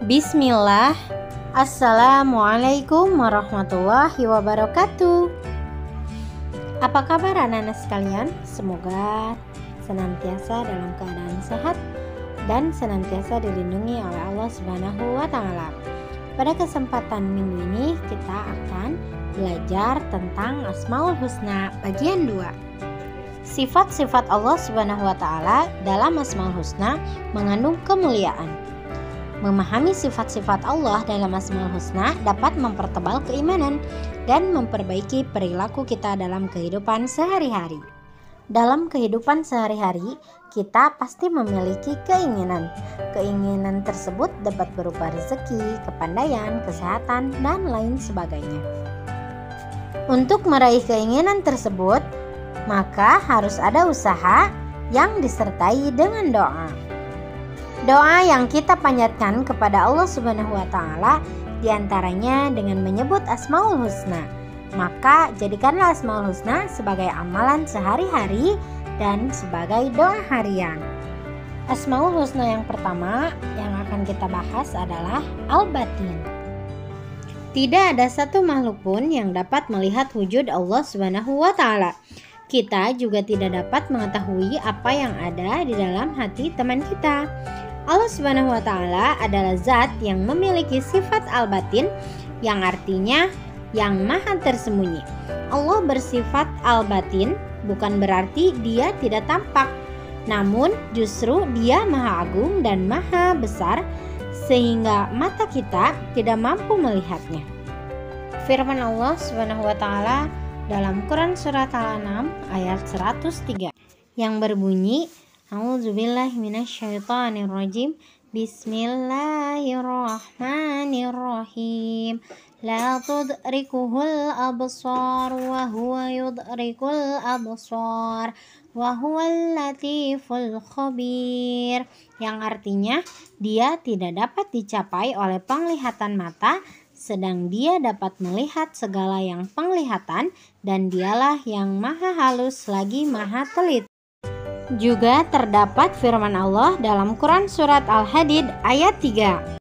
Bismillah. Assalamualaikum warahmatullahi wabarakatuh. Apa kabar anak-anak sekalian? Semoga senantiasa dalam keadaan sehat dan senantiasa dilindungi oleh Allah Subhanahu wa Ta'ala. Pada kesempatan minggu ini kita akan belajar tentang Asmaul Husna bagian 2. Sifat-sifat Allah Subhanahu wa Ta'ala dalam Asmaul Husna mengandung kemuliaan. Memahami sifat-sifat Allah dalam Asmaul Husna dapat mempertebal keimanan dan memperbaiki perilaku kita dalam kehidupan sehari-hari. Dalam kehidupan sehari-hari, kita pasti memiliki keinginan. Keinginan tersebut dapat berupa rezeki, kepandaian, kesehatan, dan lain sebagainya. Untuk meraih keinginan tersebut, maka harus ada usaha yang disertai dengan doa. Doa yang kita panjatkan kepada Allah Subhanahu wa Ta'ala diantaranya dengan menyebut Asmaul Husna. Maka jadikanlah Asmaul Husna sebagai amalan sehari-hari dan sebagai doa harian. Asmaul Husna yang pertama yang akan kita bahas adalah Al-Batin. Tidak ada satu makhluk pun yang dapat melihat wujud Allah Subhanahu wa Ta'ala. Kita juga tidak dapat mengetahui apa yang ada di dalam hati teman kita. Allah Subhanahu wa Ta'ala adalah zat yang memiliki sifat al-batin, yang artinya yang maha tersembunyi. Allah bersifat al-batin bukan berarti dia tidak tampak, namun justru dia maha agung dan maha besar sehingga mata kita tidak mampu melihatnya. Firman Allah Subhanahu wa Ta'ala dalam Quran surat Al-An'am ayat 103 yang berbunyi, A'udzubillahi minasyaitonirrajim. Bismillahirrahmanirrahim. La tudrikuhul absar wa huwa yudrikul absar wa huwal latiful khabir. Yang artinya, dia tidak dapat dicapai oleh penglihatan mata, sedang dia dapat melihat segala yang penglihatan, dan dialah yang maha halus lagi maha teliti. Juga terdapat firman Allah dalam Quran surat Al-Hadid ayat 3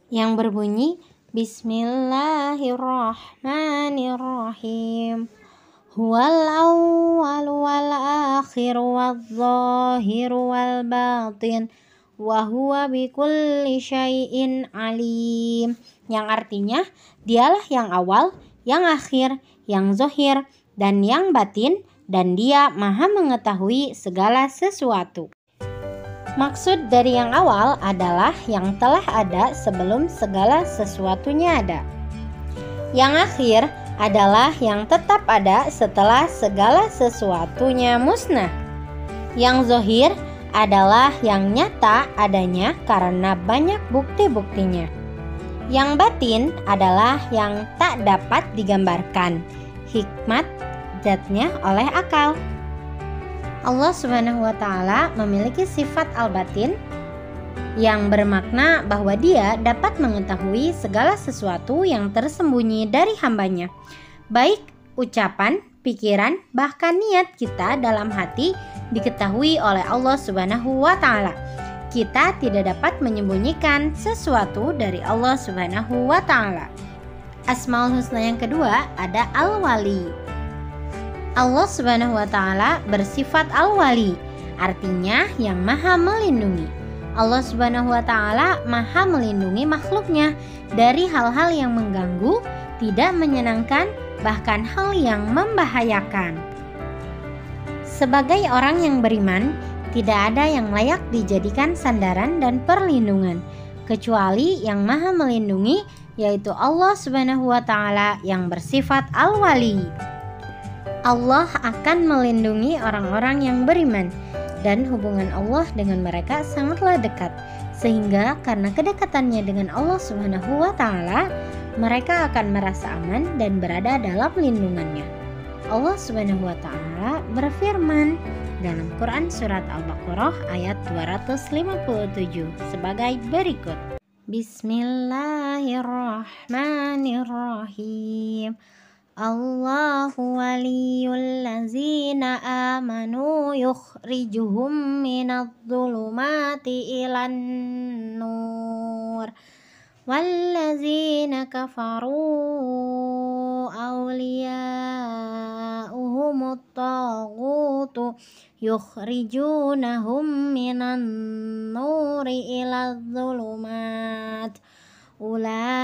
yang berbunyi, Bismillahirrahmanirrahim. Huwal awwal wal akhir wal zahir wal batin wa huwa bikulli syai'in alim. Yang artinya, dialah yang awal, yang akhir, yang zahir, dan yang batin, dan dia maha mengetahui segala sesuatu. Maksud dari yang awal adalah yang telah ada sebelum segala sesuatunya ada. Yang akhir adalah yang tetap ada setelah segala sesuatunya musnah. Yang zahir adalah yang nyata adanya karena banyak bukti-buktinya. Yang batin adalah yang tak dapat digambarkan hikmat zatnya oleh akal. Allah Subhanahu wa Ta'ala memiliki sifat al-batin yang bermakna bahwa dia dapat mengetahui segala sesuatu yang tersembunyi dari hambanya, baik ucapan, pikiran, bahkan niat kita dalam hati diketahui oleh Allah Subhanahu wa Ta'ala. Kita tidak dapat menyembunyikan sesuatu dari Allah Subhanahu wa Ta'ala. Asmaul Husna yang kedua ada Al-Wali. Allah Subhanahu wa Ta'ala bersifat Al-Wali, artinya yang maha melindungi. Allah Subhanahu wa Ta'ala maha melindungi makhluknya dari hal-hal yang mengganggu, tidak menyenangkan, bahkan hal yang membahayakan. Sebagai orang yang beriman, tidak ada yang layak dijadikan sandaran dan perlindungan kecuali yang maha melindungi, yaitu Allah Subhanahu wa Ta'ala yang bersifat Al-Wali. Allah akan melindungi orang-orang yang beriman, dan hubungan Allah dengan mereka sangatlah dekat, sehingga karena kedekatannya dengan Allah Subhanahu wa Ta'ala, mereka akan merasa aman dan berada dalam lindungannya. Allah Subhanahu wa Ta'ala berfirman dalam Quran surat Al-Baqarah ayat 257 sebagai berikut. Bismillahirrahmanirrahim. Allahu waliyul ladzina amanu yukhrijuhum minadh dhulumati ilan nur wallazina kafaru awliya'uhumut taghutu yukhrijunahum minan nuri ilaz zulumat ulaika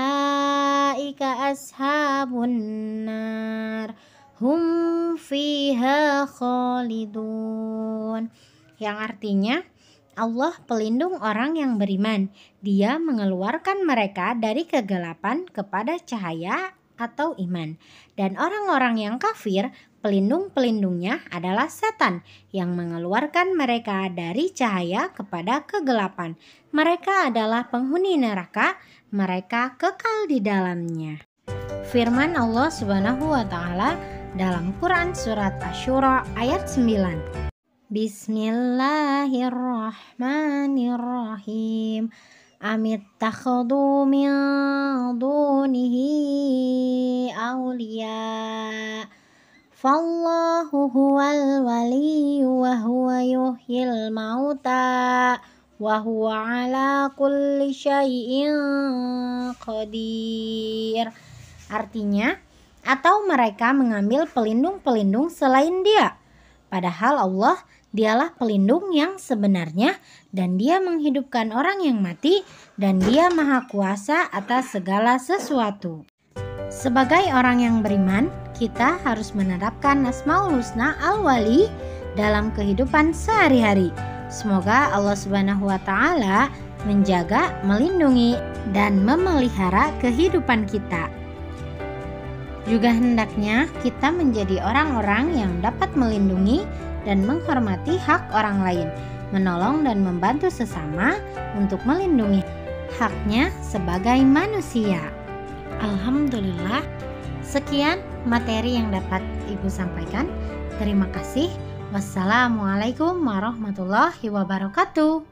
ashabun nar hum fiha khalidun, yang artinya Allah pelindung orang yang beriman. Dia mengeluarkan mereka dari kegelapan kepada cahaya atau iman. Dan orang-orang yang kafir, pelindung-pelindungnya adalah setan yang mengeluarkan mereka dari cahaya kepada kegelapan. Mereka adalah penghuni neraka, mereka kekal di dalamnya. Firman Allah Subhanahu wa taala dalam Quran surat Asy-Syura ayat 9. Bismillahirrahmanirrahim. Amittakhadhu min dunihi awliya. Fallahu huwal waliyyu wa huwa yuhyil mauta wa huwa ala kulli syai'in qadir. Artinya, atau mereka mengambil pelindung-pelindung selain Dia. Padahal Allah Dialah pelindung yang sebenarnya dan Dia menghidupkan orang yang mati dan Dia maha kuasa atas segala sesuatu. Sebagai orang yang beriman, kita harus menerapkan Asmaul Husna Al-Wali dalam kehidupan sehari-hari. Semoga Allah Subhanahu wa taala menjaga, melindungi, dan memelihara kehidupan kita. Juga hendaknya kita menjadi orang-orang yang dapat melindungi dan menghormati hak orang lain, menolong dan membantu sesama untuk melindungi haknya sebagai manusia. Alhamdulillah, sekian materi yang dapat Ibu sampaikan. Terima kasih. Wassalamualaikum warahmatullahi wabarakatuh.